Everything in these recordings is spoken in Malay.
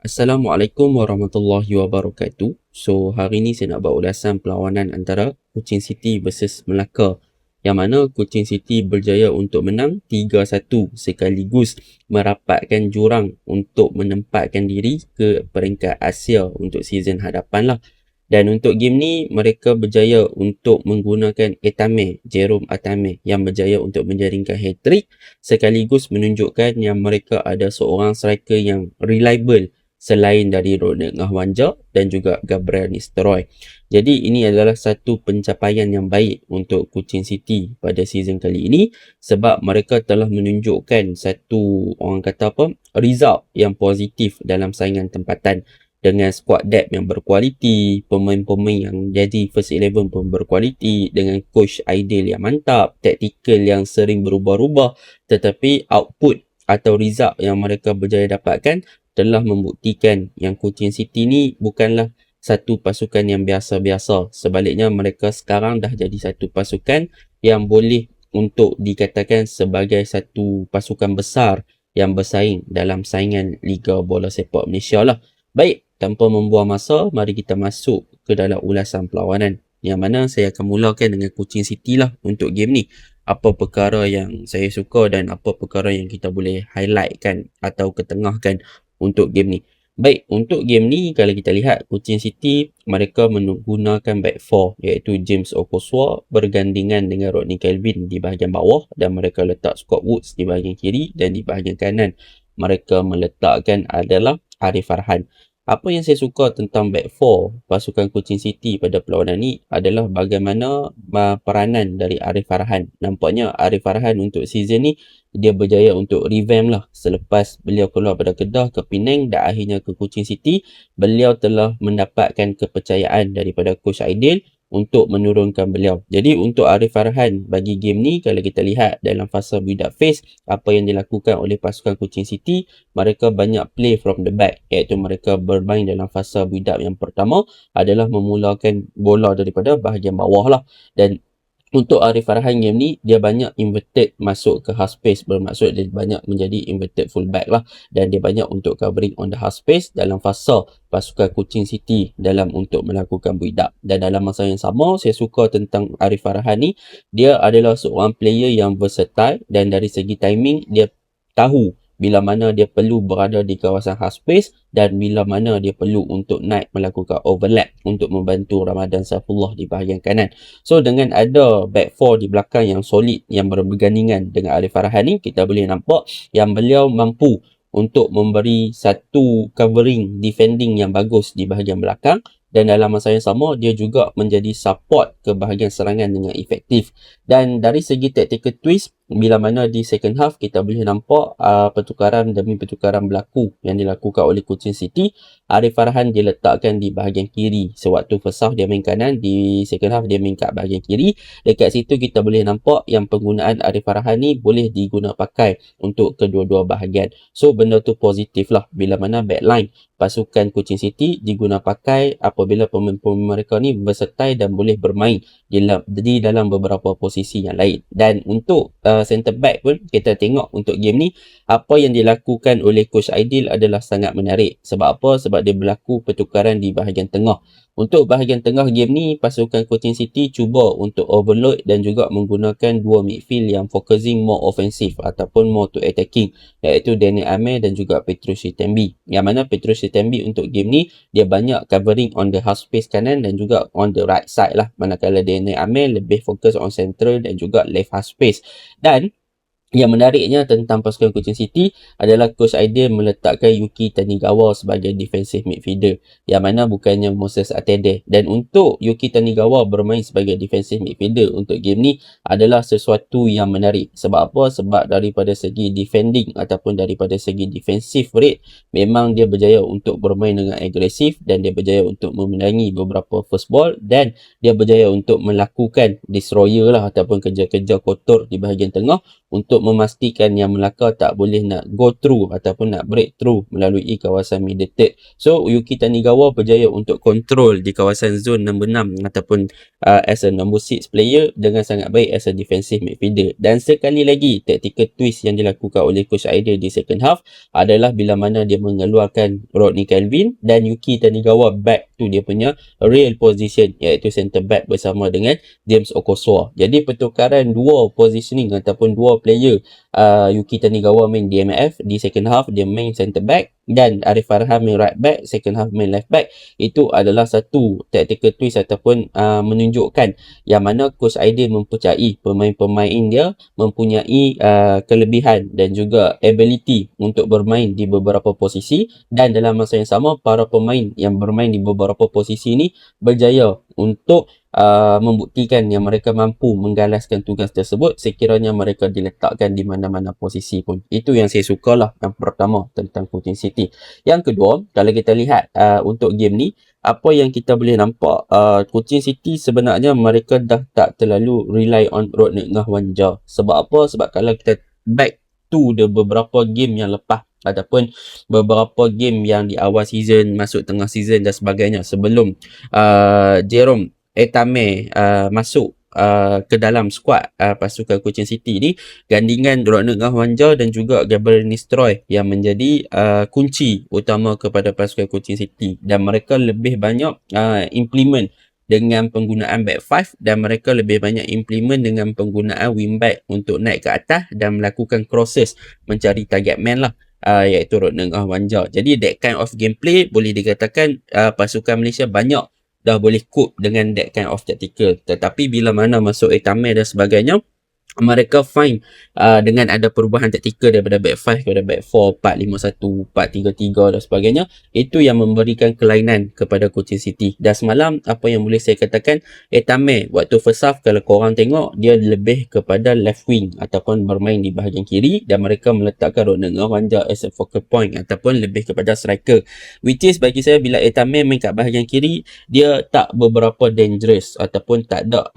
Assalamualaikum warahmatullahi wabarakatuh. So, hari ni saya nak buat ulasan perlawanan antara Kuching City versus Melaka. Yang mana Kuching City berjaya untuk menang 3-1 sekaligus merapatkan jurang untuk menempatkan diri ke peringkat Asia untuk season hadapan lah. Dan untuk game ni, mereka berjaya untuk menggunakan Jerome Atame yang berjaya untuk menjaringkan hat-trick sekaligus menunjukkan yang mereka ada seorang striker yang reliable selain dari Ronald Ngahwanja dan juga Gabriel Nistelrooy. Jadi ini adalah satu pencapaian yang baik untuk Kuching City pada season kali ini sebab mereka telah menunjukkan satu result yang positif dalam saingan tempatan dengan squad depth yang berkualiti, pemain-pemain yang jadi first 11 pun berkualiti, dengan coach ideal yang mantap, tactical yang sering berubah-ubah, tetapi output atau result yang mereka berjaya dapatkan telah membuktikan yang Kuching City ni bukanlah satu pasukan yang biasa-biasa. Sebaliknya mereka sekarang dah jadi satu pasukan yang boleh untuk dikatakan sebagai satu pasukan besar yang bersaing dalam saingan Liga Bola Sepak Malaysia lah. Baik, tanpa membuang masa, mari kita masuk ke dalam ulasan perlawanan. Yang mana saya akan mulakan dengan Kuching City lah untuk game ni. Apa perkara yang saya suka dan apa perkara yang kita boleh highlightkan atau ketengahkan untuk game ni. Baik, untuk game ni kalau kita lihat Kuching City mereka menggunakan back 4 iaitu James Okoswa bergandingan dengan Rodney Kelvin di bahagian bawah dan mereka letak Scott Woods di bahagian kiri dan di bahagian kanan mereka meletakkan adalah Arif Farhan. Apa yang saya suka tentang back 4 pasukan Kuching City pada perlawanan ni adalah bagaimana peranan dari Arif Farhan. Nampaknya Arif Farhan untuk season ni dia berjaya untuk revamp lah selepas beliau keluar pada Kedah ke Penang dan akhirnya ke Kuching City. Beliau telah mendapatkan kepercayaan daripada coach Aidil untuk menurunkan beliau. Jadi untuk Arif Farhan bagi game ni kalau kita lihat dalam fasa build up phase apa yang dilakukan oleh pasukan Kuching City, mereka banyak play from the back iaitu mereka bermain dalam fasa build up yang pertama adalah memulakan bola daripada bahagian bawah lah. Dan untuk Arif Farhan game ni dia banyak inverted masuk ke half space, bermaksud dia banyak menjadi inverted fullback lah dan dia banyak untuk covering on the half space dalam fasa pasukan Kuching City dalam untuk melakukan build up. Dan dalam masa yang sama saya suka tentang Arif Farhan ni, dia adalah seorang player yang versatile dan dari segi timing dia tahu bila mana dia perlu berada di kawasan half space dan bila mana dia perlu untuk naik melakukan overlap untuk membantu Ramadan Saifullah di bahagian kanan. So dengan ada back 4 di belakang yang solid yang bergandingan dengan Arif Farhan ni, kita boleh nampak yang beliau mampu untuk memberi satu covering defending yang bagus di bahagian belakang dan dalam masa yang sama dia juga menjadi support ke bahagian serangan dengan efektif. Dan dari segi tactical twist, bila mana di second half kita boleh nampak pertukaran demi pertukaran berlaku yang dilakukan oleh Kuching City. Arif Farhan diletakkan di bahagian kiri sewaktu first half dia main kanan, di second half dia main kat bahagian kiri. Dekat situ kita boleh nampak yang penggunaan Arif Farhan ni boleh diguna pakai untuk kedua-dua bahagian. So benda tu positif lah bila mana backline pasukan Kuching City diguna pakai apabila pemain-pemain mereka ni versatile dan boleh bermain di dalam beberapa posisi yang lain. Dan untuk centre back pun kita tengok untuk game ni apa yang dilakukan oleh coach Aidil adalah sangat menarik. Sebab apa? Sebab dia berlaku pertukaran di bahagian tengah. Untuk bahagian tengah game ni pasukan Kuching City cuba untuk overload dan juga menggunakan dua midfield yang focusing more offensive ataupun more to attacking iaitu Daniel Amir dan juga Petrus Chitembi. Yang mana Petrus Chitembi untuk game ni dia banyak covering on the half space kanan dan juga on the right side lah, manakala Daniel Amir lebih fokus on central dan juga left half space. Dan yang menariknya tentang pasukan Kuching City adalah coach Aidil meletakkan Yuki Tanigawa sebagai defensive midfielder yang mana bukannya Moses Atede. Dan untuk Yuki Tanigawa bermain sebagai defensive midfielder untuk game ni adalah sesuatu yang menarik. Sebab apa? Sebab daripada segi defending ataupun daripada segi defensive rate memang dia berjaya untuk bermain dengan agresif dan dia berjaya untuk memenangi beberapa first ball dan dia berjaya untuk melakukan destroyer lah ataupun kerja-kerja kotor di bahagian tengah untuk memastikan yang Melaka tak boleh nak go through ataupun nak break through melalui kawasan middle third. So Yuki Tanigawa berjaya untuk kontrol di kawasan zone nombor 6 ataupun as a number 6 player dengan sangat baik as a defensive midfielder. Dan sekali lagi, tactical twist yang dilakukan oleh Coach Aidil di second half adalah bila mana dia mengeluarkan Rodney Calvin dan Yuki Tanigawa back to dia punya real position, iaitu centre back bersama dengan James Okosoa. Jadi pertukaran dua positioning ataupun dua player, Yuki Tanigawa main DMF di second half, dia main centre back, dan Arif Farhan main right back, second half main left back. Itu adalah satu tactical twist ataupun menunjukkan yang mana Coach Aidil mempercayai pemain-pemain dia mempunyai kelebihan dan juga ability untuk bermain di beberapa posisi, dan dalam masa yang sama para pemain yang bermain di beberapa posisi ini berjaya untuk membuktikan yang mereka mampu menggalaskan tugas tersebut sekiranya mereka diletakkan di mana-mana posisi pun. Itu yang saya suka lah, yang pertama tentang Cochin City. Yang kedua, kalau kita lihat untuk game ni, apa yang kita boleh nampak, Cochin City sebenarnya mereka dah tak terlalu rely on Rodney Ngah Wanja. Sebab apa? Sebab kalau kita back to the beberapa game yang lepas ataupun beberapa game yang di awal season, masuk tengah season dan sebagainya, sebelum Jerome Etame masuk ke dalam skuad pasukan Cochin City ni, gandingan Rodney Ngah Wanja dan juga Gabriel Nistroy yang menjadi kunci utama kepada pasukan Cochin City, dan mereka lebih banyak implement dengan penggunaan back 5 dan mereka lebih banyak implement dengan penggunaan wingback untuk naik ke atas dan melakukan crosses mencari target man lah, iaitu Rodney Ngah Wanja. Jadi that kind of gameplay boleh dikatakan pasukan Malaysia banyak dah boleh cope dengan that kind of tactical. Tetapi bila mana masuk Etame dan sebagainya, mereka fine dengan ada perubahan taktikal daripada back 5 kepada back 4, 4-5-1, 4-3-3 dan sebagainya. Itu yang memberikan kelainan kepada Cochin City. Dan semalam, apa yang boleh saya katakan, Etame waktu first half kalau korang tengok, dia lebih kepada left wing ataupun bermain di bahagian kiri, dan mereka meletakkan Rodney Ngah Wanja as a focal point ataupun lebih kepada striker. Which is bagi saya, bila Etame main kat bahagian kiri, dia tak beberapa dangerous ataupun tak ada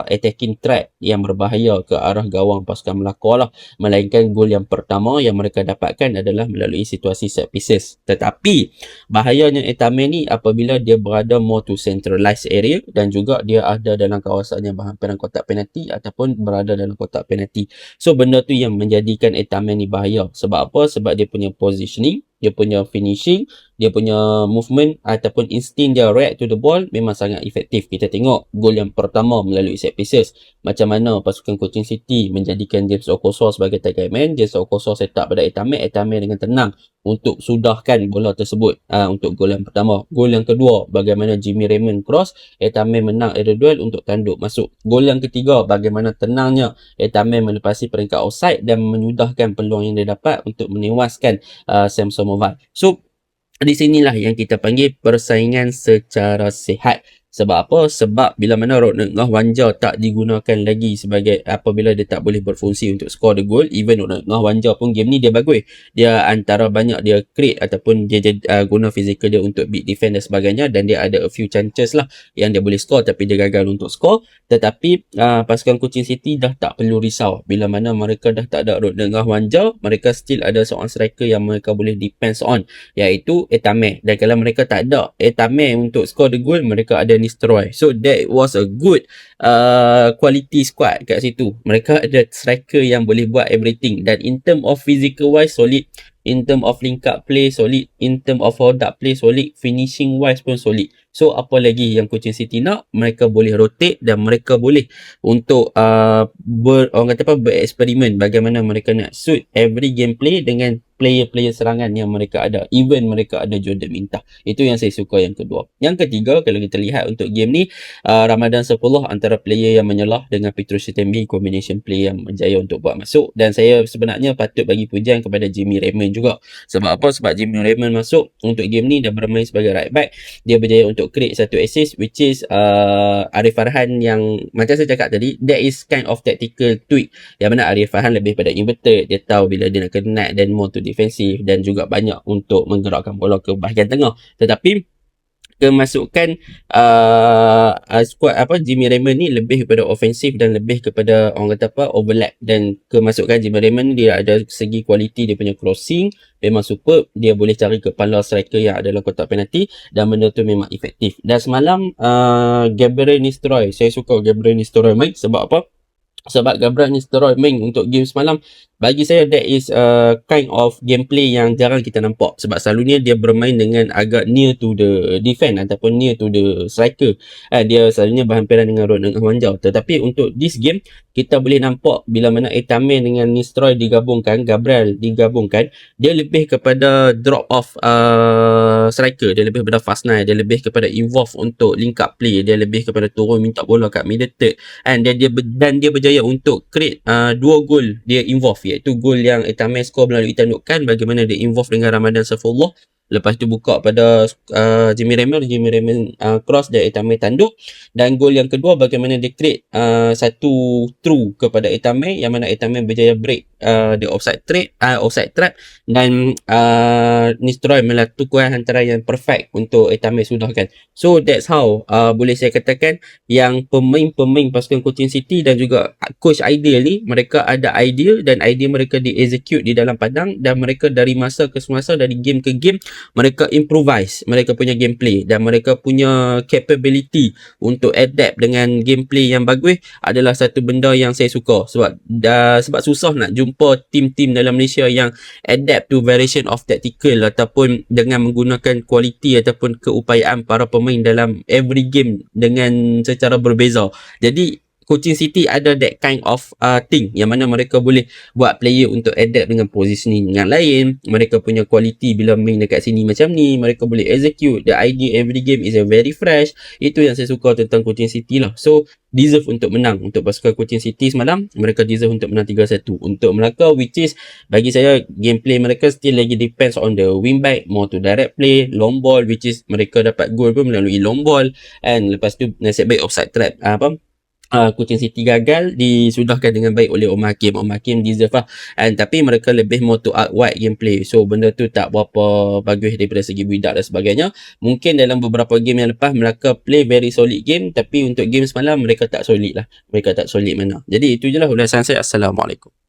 attacking threat yang berbahaya ke arah gawang pasukan Melaka lah, melainkan gol yang pertama yang mereka dapatkan adalah melalui situasi set pieces. Tetapi bahayanya Etame ni apabila dia berada more to centralized area dan juga dia ada dalam kawasan yang berhampiran kotak penalti ataupun berada dalam kotak penalti. So benda tu yang menjadikan Etame ni bahaya. Sebab apa? Sebab dia punya positioning, dia punya finishing, dia punya movement ataupun instinct dia react to the ball memang sangat efektif. Kita tengok gol yang pertama melalui set pieces, macam mana pasukan Cochin City menjadikan James Okosoa sebagai target man. James Okosoa set up pada Etame dengan tenang untuk sudahkan bola tersebut untuk gol yang pertama. Gol yang kedua, bagaimana Jimmy Raymond cross, Etame menang aerial duel untuk tanduk masuk. Gol yang ketiga, bagaimana tenangnya Etame melepasi peringkat offside dan menyudahkan peluang yang dia dapat untuk menewaskan Sam Somovan. So di sinilah yang kita panggil persaingan secara sihat. Sebab apa? Sebab bila mana Rodney Ngah Wanja tak digunakan lagi sebagai apabila dia tak boleh berfungsi untuk score the goal. Even Rodney Ngah Wanja pun game ni dia bagus. Dia antara banyak dia create ataupun dia guna fizikal dia untuk beat defend dan sebagainya, dan dia ada a few chances lah yang dia boleh score tapi dia gagal untuk score. Tetapi pasukan Cochin City dah tak perlu risau. Bila mana mereka dah tak ada Rodney Ngah Wanja, mereka still ada seorang striker yang mereka boleh depends on, iaitu Etame. Dan kalau mereka tak ada Etame untuk score the goal, mereka ada Nistroy. So that was a good quality squad kat situ. Mereka ada striker yang boleh buat everything, dan in term of physical wise solid, in term of link up play solid, in term of hold up play solid, finishing wise pun solid. So apa lagi yang Cochin City nak? Mereka boleh rotate dan mereka boleh untuk orang kata apa, bereksperimen bagaimana mereka nak suit every gameplay dengan player-player serangan yang mereka ada. Even mereka ada Jordan Mintah. Itu yang saya suka yang kedua. Yang ketiga, kalau kita lihat untuk game ni, Ramadan 10 antara player yang menyelah dengan Petrus Chitembi, combination play yang berjaya untuk buat masuk. Dan saya sebenarnya patut bagi pujian kepada Jimmy Raymond juga. Sebab apa? Sebab Jimmy Raymond masuk untuk game ni dan bermain sebagai right back. Dia berjaya untuk create satu assist, which is Arif Farhan yang macam saya cakap tadi, that is kind of tactical tweak. Yang mana Arif Farhan lebih pada inverted. Dia tahu bila dia nak kena dan more to defensif, dan juga banyak untuk menggerakkan bola ke bahagian tengah. Tetapi kemasukan squad Jimmy Raymond ni lebih kepada ofensif dan lebih kepada orang kata overlap, dan kemasukan Jimmy Raymond dia ada segi kualiti, dia punya crossing memang superb, dia boleh cari kepala striker yang ada dalam kotak penalti dan benda tu memang efektif. Dan semalam Gabriel Nistelrooy, saya suka Gabriel Nistelrooy main sebab apa? Sebab Gabriel Nistelrooy main untuk game semalam, bagi saya that is a kind of gameplay yang jarang kita nampak, sebab selalunya dia bermain dengan agak near to the defense ataupun near to the striker. Dia selalunya berhampiran dengan Ronald Hwanjau. Tetapi untuk this game kita boleh nampak bila mana Etame dengan Nistelrooy digabungkan, Gabriel digabungkan, dia lebih kepada drop off striker, dia lebih kepada fast nine, dia lebih kepada involve untuk link up play, dia lebih kepada turun minta bola kat middle third, and dia berjaya untuk create 2 gol dia involve, iaitu gol yang Etame score melalui tandukan, bagaimana dia involve dengan Ramadan Saifullah, lepas tu buka pada Jimmy Raymond cross dan Etame tanduk, dan gol yang kedua bagaimana dia create satu through kepada Etame yang mana Etame berjaya break the offside trap, dan Nistelrooy melakukan hantaran yang perfect untuk Etame sudahkan. So that's how boleh saya katakan yang pemain-pemain pasukan Cochin City dan juga coach Ideal ni, mereka ada idea dan idea mereka di-execute di dalam padang, dan mereka dari masa ke semasa, dari game ke game, mereka improvise mereka punya gameplay, dan mereka punya capability untuk adapt dengan gameplay yang bagus adalah satu benda yang saya suka. Sebab susah nak jumpa tim-tim dalam Malaysia yang adapt to variation of tactical ataupun dengan menggunakan kualiti ataupun keupayaan para pemain dalam every game dengan secara berbeza. Jadi Cochin City ada that kind of thing yang mana mereka boleh buat player untuk adapt dengan positioning yang lain. Mereka punya quality bila main dekat sini macam ni, mereka boleh execute the idea every game is a very fresh. Itu yang saya suka tentang Cochin City lah. So deserve untuk menang. Untuk pasukan Cochin City semalam, mereka deserve untuk menang 3-1. Untuk Melaka, which is bagi saya gameplay mereka still lagi depends on the wing back, more to direct play, long ball, which is mereka dapat goal pun melalui long ball, and lepas tu nasib baik offside trap Cochin City gagal disudahkan dengan baik oleh Omar Hakim. Omar Hakim deserve lah, tapi mereka lebih more to wide gameplay, so benda tu tak berapa bagus daripada segi build up dan sebagainya. Mungkin dalam beberapa game yang lepas Melaka play very solid game, tapi untuk game semalam mereka tak solid mana. Jadi itu je lah ulasan saya. Assalamualaikum.